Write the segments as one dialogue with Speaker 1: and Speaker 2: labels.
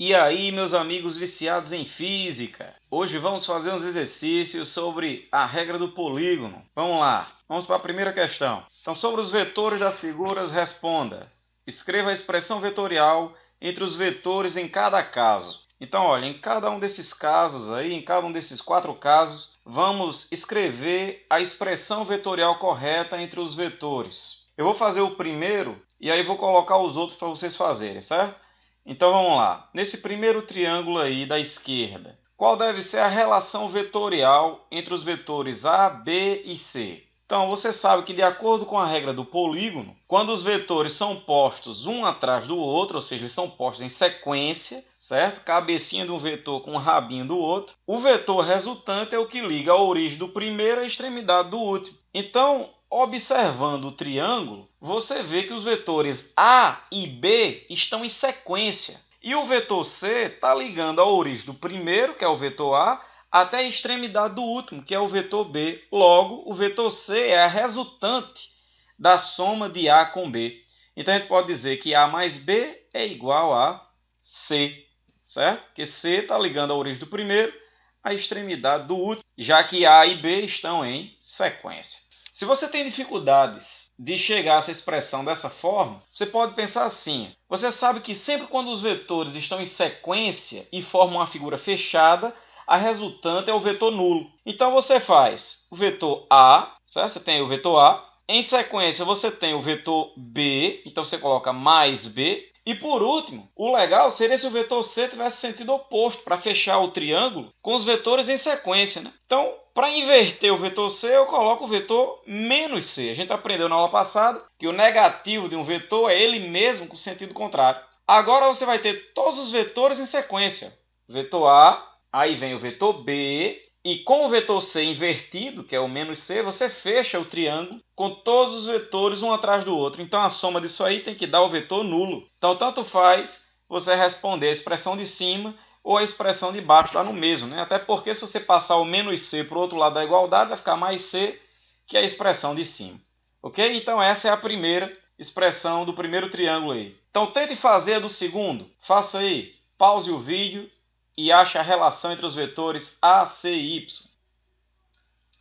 Speaker 1: E aí, meus amigos viciados em física? Hoje vamos fazer uns exercícios sobre a regra do polígono. Vamos lá, vamos para a primeira questão. Então, sobre os vetores das figuras, responda. Escreva a expressão vetorial entre os vetores em cada caso. Então, olha, em cada um desses casos aí, em cada um desses 4 casos, vamos escrever a expressão vetorial correta entre os vetores. Eu vou fazer o primeiro e aí vou colocar os outros para vocês fazerem, certo? Então vamos lá. Nesse primeiro triângulo aí da esquerda, qual deve ser a relação vetorial entre os vetores A, B e C? Então você sabe que de acordo com a regra do polígono, quando os vetores são postos um atrás do outro, ou seja, eles são postos em sequência, certo? Cabecinha de um vetor com o rabinho do outro, o vetor resultante é o que liga a origem do primeiro à extremidade do último. Então, observando o triângulo, você vê que os vetores A e B estão em sequência. E o vetor C está ligando a origem do primeiro, que é o vetor A, até a extremidade do último, que é o vetor B. Logo, o vetor C é a resultante da soma de A com B. Então, a gente pode dizer que A mais B é igual a C, certo? Porque C está ligando a origem do primeiro à extremidade do último, já que A e B estão em sequência. Se você tem dificuldades de chegar a essa expressão dessa forma, você pode pensar assim. Você sabe que sempre quando os vetores estão em sequência e formam uma figura fechada, a resultante é o vetor nulo. Então você faz o vetor A, certo? Você tem o vetor A. Em sequência você tem o vetor B, então você coloca mais B. E por último, o legal seria se o vetor C tivesse sentido oposto, para fechar o triângulo com os vetores em sequência, né? Então, para inverter o vetor C, eu coloco o vetor menos C. A gente aprendeu na aula passada que o negativo de um vetor é ele mesmo com sentido contrário. Agora você vai ter todos os vetores em sequência. Vetor A, aí vem o vetor B, e com o vetor C invertido, que é o menos C, você fecha o triângulo com todos os vetores um atrás do outro. Então a soma disso aí tem que dar o vetor nulo. Então tanto faz você responder a expressão de cima ou a expressão de baixo, dá no mesmo, né? Até porque se você passar o menos C para o outro lado da igualdade, vai ficar mais C, que é a expressão de cima. Ok? Então essa é a primeira expressão do primeiro triângulo aí. Então tente fazer a do segundo. Faça aí. Pause o vídeo e ache a relação entre os vetores A, C e Y.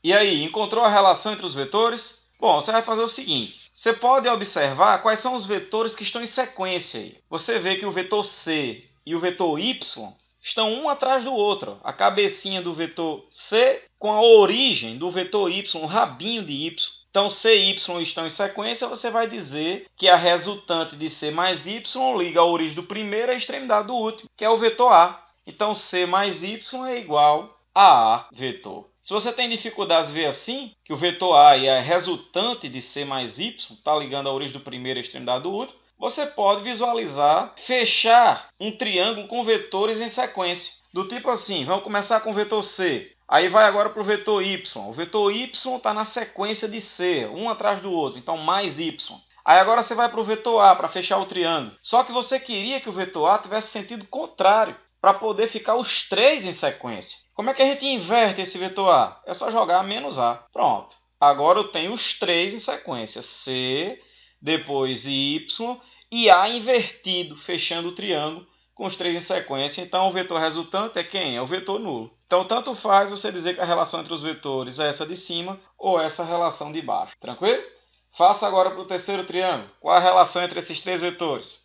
Speaker 1: E aí, encontrou a relação entre os vetores? Bom, você vai fazer o seguinte. Você pode observar quais são os vetores que estão em sequência aí. Você vê que o vetor C e o vetor Y estão um atrás do outro. A cabecinha do vetor C com a origem do vetor Y, o rabinho de Y. Então, C e Y estão em sequência, você vai dizer que a resultante de C mais Y liga a origem do primeiro à extremidade do último, que é o vetor A. Então, C mais Y é igual a A vetor. Se você tem dificuldade de ver assim, que o vetor A é a resultante de C mais Y, está ligando a origem do primeiro à extremidade do último, você pode visualizar, fechar um triângulo com vetores em sequência. Do tipo assim, vamos começar com o vetor C. Aí vai agora para o vetor Y. O vetor Y está na sequência de C, um atrás do outro, então mais Y. Aí agora você vai para o vetor A, para fechar o triângulo. Só que você queria que o vetor A tivesse sentido contrário, para poder ficar os 3 em sequência. Como é que a gente inverte esse vetor A? É só jogar menos A. Pronto. Agora eu tenho os 3 em sequência. C, depois Y e A invertido, fechando o triângulo com os 3 em sequência. Então o vetor resultante é quem? É o vetor nulo. Então tanto faz você dizer que a relação entre os vetores é essa de cima ou essa relação de baixo. Tranquilo? Faça agora para o terceiro triângulo. Qual a relação entre esses 3 vetores?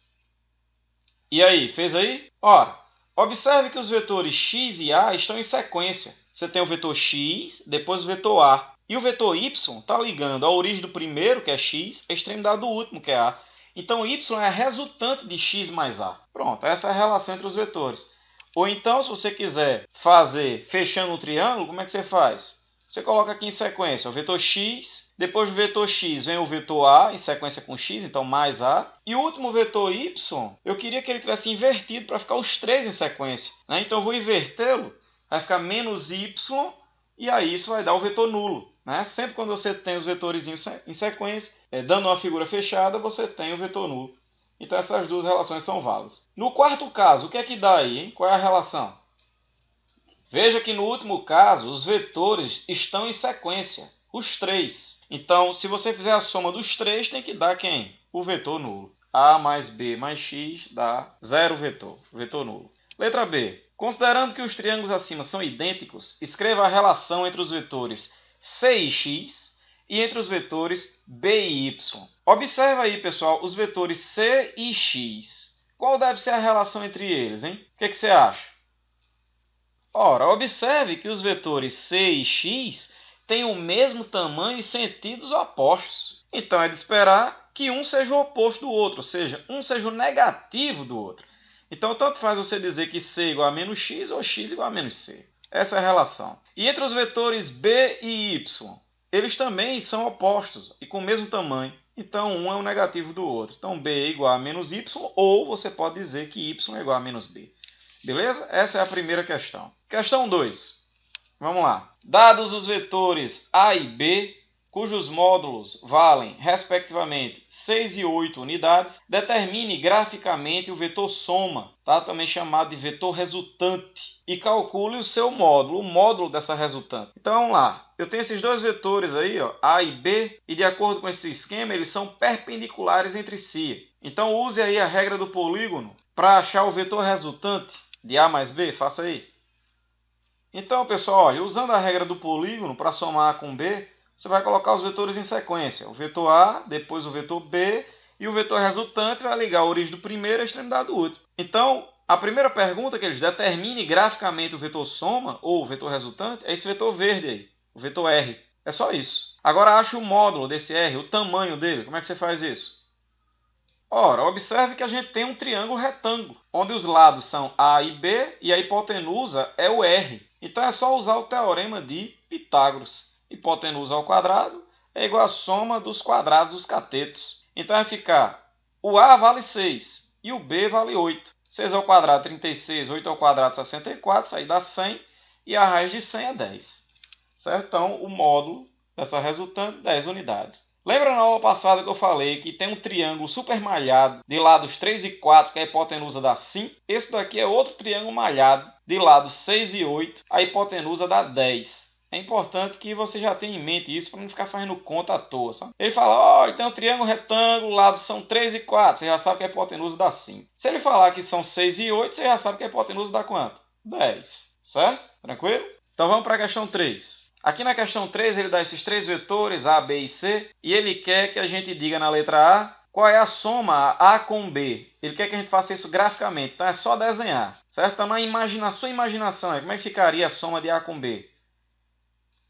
Speaker 1: E aí, fez aí? Ora, observe que os vetores x e a estão em sequência. Você tem o vetor x, depois o vetor a. E o vetor y está ligando a origem do primeiro, que é x, à extremidade do último, que é a. Então, y é a resultante de x mais a. Pronto, essa é a relação entre os vetores. Ou então, se você quiser fazer fechando um triângulo, como é que você faz? Você coloca aqui em sequência o vetor x, depois do vetor x vem o vetor a, em sequência com x, então mais a. E o último vetor y, eu queria que ele tivesse invertido para ficar os 3 em sequência, né? Então eu vou invertê-lo, vai ficar menos y, e aí isso vai dar o vetor nulo, né? Sempre quando você tem os vetores em sequência, dando uma figura fechada, você tem o vetor nulo. Então essas duas relações são válidas. No quarto caso, o que é que dá aí, hein? Qual é a relação? Veja que no último caso, os vetores estão em sequência, os 3. Então, se você fizer a soma dos 3, tem que dar quem? O vetor nulo. A mais B mais X dá 0 vetor nulo. Letra B. Considerando que os triângulos acima são idênticos, escreva a relação entre os vetores C e X e entre os vetores B e Y. Observa aí, pessoal, os vetores C e X. Qual deve ser a relação entre eles, hein? O que você acha? Ora, observe que os vetores C e X têm o mesmo tamanho e sentidos opostos. Então é de esperar que um seja o oposto do outro, ou seja, um seja o negativo do outro. Então, tanto faz você dizer que C igual a menos X ou X igual a menos C. Essa é a relação. E entre os vetores B e Y, eles também são opostos e com o mesmo tamanho. Então, um é o negativo do outro. Então, B é igual a menos Y, ou você pode dizer que Y é igual a menos B. Beleza? Essa é a primeira questão. Questão 2. Vamos lá. Dados os vetores A e B, cujos módulos valem, respectivamente, 6 e 8 unidades, determine graficamente o vetor soma, tá? Também chamado de vetor resultante, e calcule o seu módulo, o módulo dessa resultante. Então, vamos lá. Eu tenho esses dois vetores aí, ó, A e B, e de acordo com esse esquema, eles são perpendiculares entre si. Então, use aí a regra do polígono para achar o vetor resultante de A mais B. Faça aí. Então, pessoal, olha, usando a regra do polígono para somar A com B, você vai colocar os vetores em sequência. O vetor A, depois o vetor B, e o vetor resultante vai ligar a origem do primeiro e a extremidade do último. Então, a primeira pergunta que eles determine graficamente o vetor soma, ou o vetor resultante, é esse vetor verde aí, o vetor R. É só isso. Agora, ache o módulo desse R, o tamanho dele. Como é que você faz isso? Ora, observe que a gente tem um triângulo retângulo, onde os lados são A e B, e a hipotenusa é o R. Então, é só usar o teorema de Pitágoras. Hipotenusa ao quadrado é igual à soma dos quadrados dos catetos. Então vai ficar, o A vale 6 e o B vale 8. 6 ao quadrado 36, 8 ao quadrado 64, isso aí dá 100 e a raiz de 100 é 10. Certo? Então o módulo dessa resultante 10 unidades. Lembra na aula passada que eu falei que tem um triângulo super malhado de lados 3 e 4 que a hipotenusa dá 5? Esse daqui é outro triângulo malhado de lados 6 e 8, a hipotenusa dá 10. É importante que você já tenha em mente isso para não ficar fazendo conta à toa, sabe? Ele fala, ó, tem um triângulo retângulo, lados são 3 e 4, você já sabe que a hipotenusa dá 5. Se ele falar que são 6 e 8, você já sabe que a hipotenusa dá quanto? 10, certo? Tranquilo? Então vamos para a questão 3. Aqui na questão 3 ele dá esses três vetores, A, B e C, e ele quer que a gente diga na letra A qual é a soma A com B. Ele quer que a gente faça isso graficamente, então é só desenhar, certo? Então na sua imaginação, como é que ficaria a soma de A com B?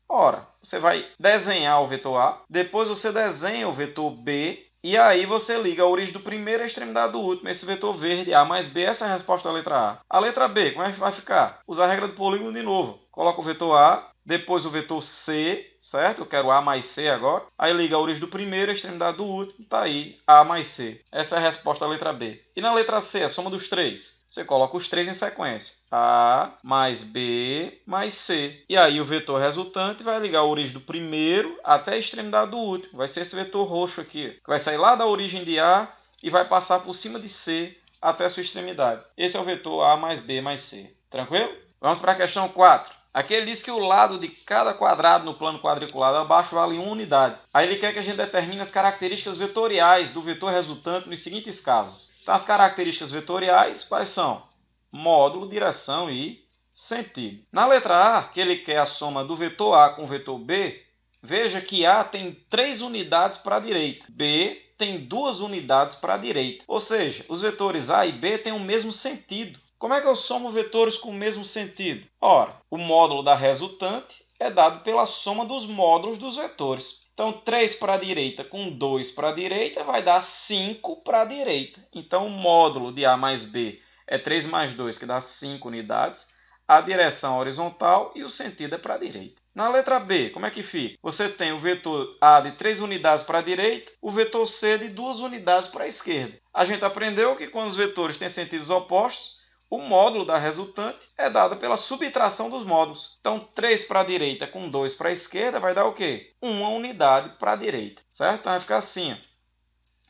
Speaker 1: Ora, você vai desenhar o vetor A, depois você desenha o vetor B, e aí você liga a origem do primeiro e a extremidade do último, esse vetor verde, A mais B, essa é a resposta da letra A. A letra B, como é que vai ficar? Usa a regra do polígono de novo. Coloca o vetor A, depois o vetor C, certo? Eu quero A mais C agora. Aí liga a origem do primeiro e a extremidade do último, tá aí, A mais C. Essa é a resposta da letra B. E na letra C, a soma dos três? Você coloca os três em sequência. A mais B mais C. E aí o vetor resultante vai ligar a origem do primeiro até a extremidade do último. Vai ser esse vetor roxo aqui, que vai sair lá da origem de A e vai passar por cima de C até a sua extremidade. Esse é o vetor A mais B mais C. Tranquilo? Vamos para a questão 4. Aqui ele diz que o lado de cada quadrado no plano quadriculado abaixo vale 1 unidade. Aí ele quer que a gente determine as características vetoriais do vetor resultante nos seguintes casos. Então, as características vetoriais, quais são? Módulo, direção e sentido. Na letra A, que ele quer a soma do vetor A com o vetor B, veja que A tem 3 unidades para a direita, B tem 2 unidades para a direita. Ou seja, os vetores A e B têm o mesmo sentido. Como é que eu somo vetores com o mesmo sentido? Ora, o módulo da resultante é dado pela soma dos módulos dos vetores. Então, 3 para a direita com 2 para a direita vai dar 5 para a direita. Então, o módulo de A mais B é 3 mais 2, que dá 5 unidades. A direção horizontal e o sentido é para a direita. Na letra B, como é que fica? Você tem o vetor A de 3 unidades para a direita, o vetor C de 2 unidades para a esquerda. A gente aprendeu que quando os vetores têm sentidos opostos, o módulo da resultante é dado pela subtração dos módulos. Então, 3 para a direita com 2 para a esquerda vai dar o quê? 1 unidade para a direita, certo? Então, vai ficar assim. Ó.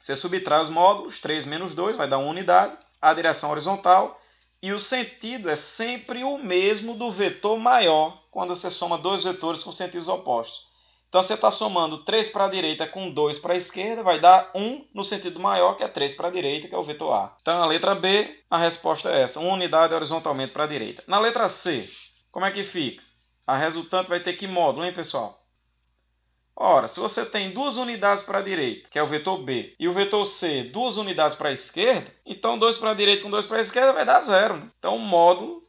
Speaker 1: Você subtrai os módulos, 3 menos 2 vai dar 1 unidade, a direção horizontal, e o sentido é sempre o mesmo do vetor maior, quando você soma dois vetores com sentidos opostos. Então você está somando 3 para a direita com 2 para a esquerda, vai dar 1 no sentido maior, que é 3 para a direita, que é o vetor A. Então na letra B, a resposta é essa, 1 unidade horizontalmente para a direita. Na letra C, como é que fica? A resultante vai ter que módulo, hein, pessoal? Ora, se você tem 2 unidades para a direita, que é o vetor B, e o vetor C, 2 unidades para a esquerda, então 2 para a direita com 2 para a esquerda vai dar 0. Né? Então o módulo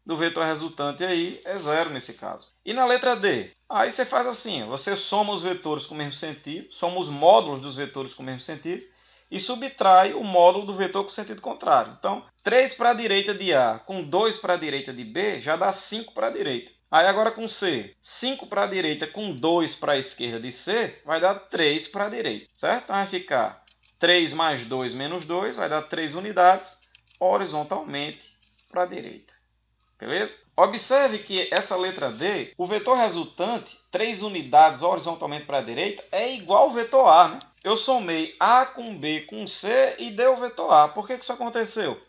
Speaker 1: do vetor resultante aí é 0 nesse caso. E na letra D? Aí você faz assim, você soma os vetores com o mesmo sentido, soma os módulos dos vetores com o mesmo sentido, e subtrai o módulo do vetor com sentido contrário. Então, 3 para a direita de A com 2 para a direita de B já dá 5 para a direita. Aí agora com C, 5 para a direita com 2 para a esquerda de C, vai dar 3 para a direita, certo? Então vai ficar 3 mais 2 menos 2, vai dar 3 unidades horizontalmente para a direita. Beleza? Observe que essa letra D, o vetor resultante, 3 unidades horizontalmente para a direita, é igual ao vetor A, né? Eu somei A com B com C e deu o vetor A. Por que isso aconteceu?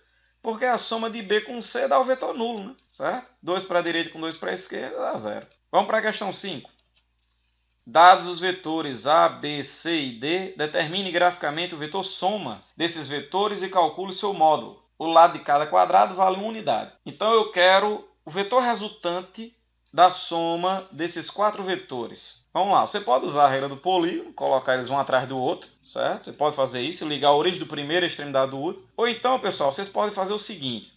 Speaker 1: Porque a soma de B com C dá o vetor nulo, né? Certo? 2 para a direita com 2 para a esquerda dá 0. Vamos para a questão 5. Dados os vetores A, B, C e D, determine graficamente o vetor soma desses vetores e calcule seu módulo. O lado de cada quadrado vale 1 unidade. Então eu quero o vetor resultante da soma desses 4 vetores. Vamos lá, você pode usar a regra do polígono, colocar eles um atrás do outro, certo? Você pode fazer isso, ligar a origem do primeiro à extremidade do último. Ou então, pessoal, vocês podem fazer o seguinte.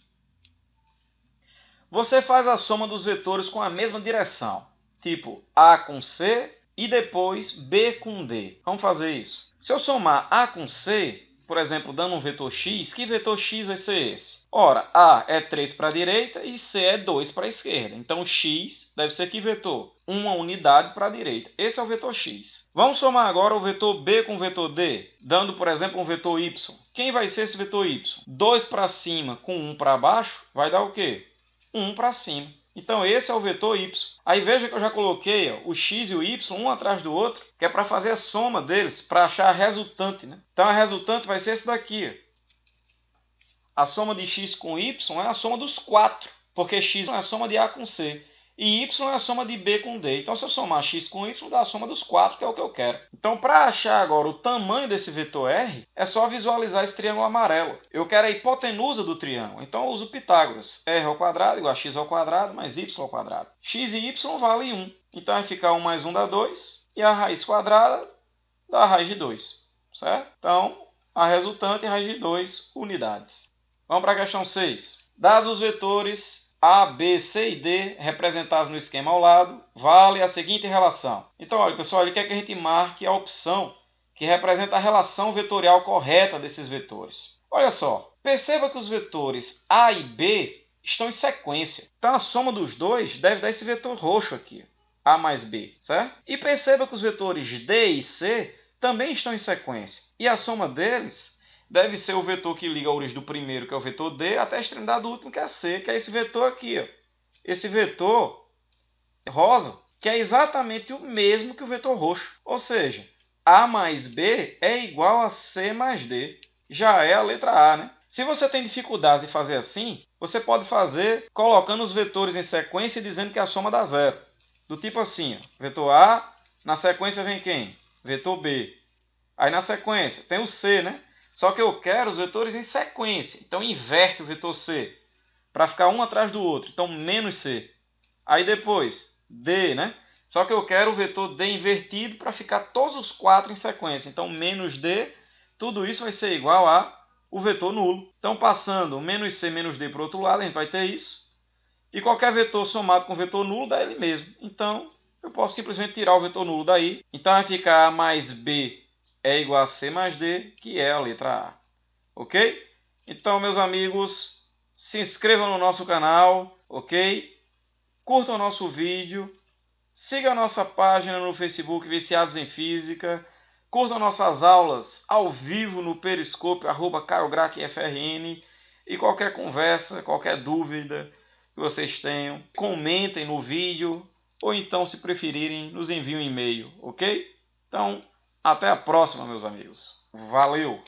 Speaker 1: Você faz a soma dos vetores com a mesma direção, tipo A com C e depois B com D. Vamos fazer isso. Se eu somar A com C, por exemplo, dando um vetor x, que vetor x vai ser esse? Ora, A é 3 para a direita e C é 2 para a esquerda. Então, x deve ser que vetor? Uma unidade para a direita. Esse é o vetor x. Vamos somar agora o vetor B com o vetor D, dando, por exemplo, um vetor y. Quem vai ser esse vetor y? 2 para cima com 1 para baixo vai dar o quê? 1 para cima. Então, esse é o vetor y. Aí veja que eu já coloquei o x e o y um atrás do outro, que é para fazer a soma deles, para achar a resultante. Né? Então, a resultante vai ser esse daqui. A soma de x com y é a soma dos 4, porque x é a soma de A com C. E y é a soma de B com D. Então, se eu somar x com y, dá a soma dos 4, que é o que eu quero. Então, para achar agora o tamanho desse vetor R, é só visualizar esse triângulo amarelo. Eu quero a hipotenusa do triângulo. Então, eu uso Pitágoras. R ao quadrado igual a x ao quadrado mais y ao quadrado. X e y vale 1. Então, vai ficar 1 mais 1 dá 2. E a raiz quadrada dá a raiz de 2. Certo? Então, a resultante é a raiz de 2 unidades. Vamos para a questão 6. Dados os vetores A, B, C e D, representados no esquema ao lado, vale a seguinte relação. Então, olha, pessoal, ele quer que a gente marque a opção que representa a relação vetorial correta desses vetores. Olha só, perceba que os vetores A e B estão em sequência. Então, a soma dos dois deve dar esse vetor roxo aqui, A mais B, certo? E perceba que os vetores D e C também estão em sequência. E a soma deles deve ser o vetor que liga a origem do primeiro, que é o vetor D, até a extremidade do último, que é C, que é esse vetor aqui. Ó. Esse vetor rosa, que é exatamente o mesmo que o vetor roxo. Ou seja, A mais B é igual a C mais D. Já é a letra A, né? Se você tem dificuldade em fazer assim, você pode fazer colocando os vetores em sequência e dizendo que a soma dá 0. Do tipo assim, ó, vetor A, na sequência vem quem? Vetor B. Aí na sequência tem o C, né? Só que eu quero os vetores em sequência. Então, inverte o vetor C para ficar um atrás do outro. Então, menos C. Aí depois, D, né? Só que eu quero o vetor D invertido para ficar todos os 4 em sequência. Então, menos D, tudo isso vai ser igual a o vetor nulo. Então, passando menos C menos D para o outro lado, a gente vai ter isso. E qualquer vetor somado com vetor nulo dá ele mesmo. Então, eu posso simplesmente tirar o vetor nulo daí. Então, vai ficar A mais B é igual a C mais D, que é a letra A. Ok? Então, meus amigos, se inscrevam no nosso canal, ok? Curtam o nosso vídeo, sigam a nossa página no Facebook Viciados em Física, curtam nossas aulas ao vivo no Periscope, @CaioGraqueFRN, e qualquer conversa, qualquer dúvida que vocês tenham, comentem no vídeo, ou então, se preferirem, nos enviem um e-mail, ok? Então, até a próxima, meus amigos. Valeu!